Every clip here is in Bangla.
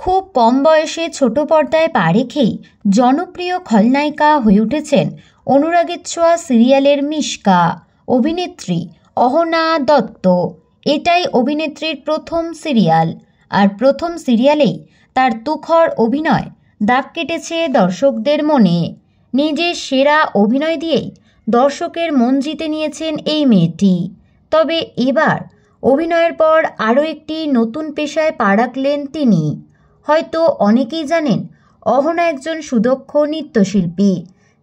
খুব কম বয়সে ছোট পর্দায় পা রেখেই জনপ্রিয় খলনায়িকা হয়ে উঠেছেন অনুরাগের ছোঁয়া সিরিয়ালের মিশকা অভিনেত্রী অহনা দত্ত। এটাই অভিনেত্রীর প্রথম সিরিয়াল, আর প্রথম সিরিয়ালেই তার তুখর অভিনয় দাগ কেটেছে দর্শকদের মনে। নিজের সেরা অভিনয় দিয়েই দর্শকের মন জিতে নিয়েছেন এই মেয়েটি। তবে এবার অভিনয়ের পর আরও একটি নতুন পেশায় পা রাখলেন তিনি। হয়তো অনেকেই জানেন অহনা একজন সুদক্ষ নৃত্যশিল্পী।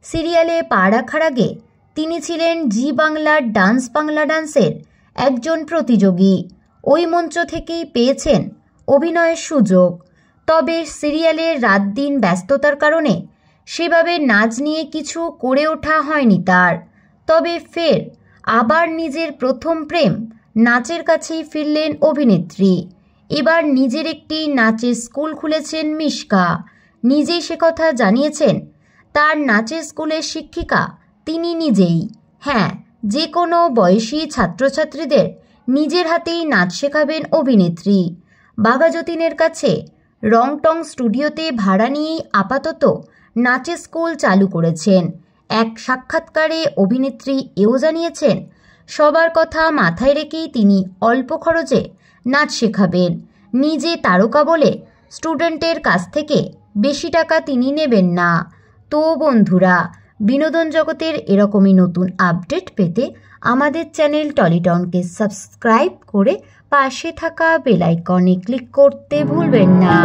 সিরিয়ালে পা রাখার আগে তিনি ছিলেন জি বাংলার ডান্স বাংলা ডান্সের একজন প্রতিযোগী। ওই মঞ্চ থেকেই পেয়েছেন অভিনয়ের সুযোগ। তবে সিরিয়ালের রাত দিন ব্যস্ততার কারণে সেভাবে নাচ নিয়ে কিছু করে ওঠা হয়নি তার। তবে ফের আবার নিজের প্রথম প্রেম নাচের কাছেই ফিরলেন অভিনেত্রী। এবার নিজের একটি নাচের স্কুল খুলেছেন মিশকা। নিজেই সে কথা জানিয়েছেন তার নাচের স্কুলের শিক্ষিকা তিনি নিজেই। হ্যাঁ, যে কোনো বয়সী ছাত্রছাত্রীদের নিজের হাতেই নাচ শেখাবেন অভিনেত্রী। বাঘাযতীনের কাছে রংটং স্টুডিওতে ভাড়া নিয়েই আপাতত নাচের স্কুল চালু করেছেন। এক সাক্ষাৎকারে অভিনেত্রী এও জানিয়েছেন সবার কথা মাথায় রেখেই তিনি অল্প খরচে নাচ শেখাবেন। নিজে তারকা বলে স্টুডেন্টের কাছ থেকে বেশি টাকা তিনি নেবেন না। তো বন্ধুরা, বিনোদন জগতের এরকমই নতুন আপডেট পেতে আমাদের চ্যানেল টলিটনকে সাবস্ক্রাইব করে পাশে থাকা বেল আইকনে ক্লিক করতে ভুলবেন না।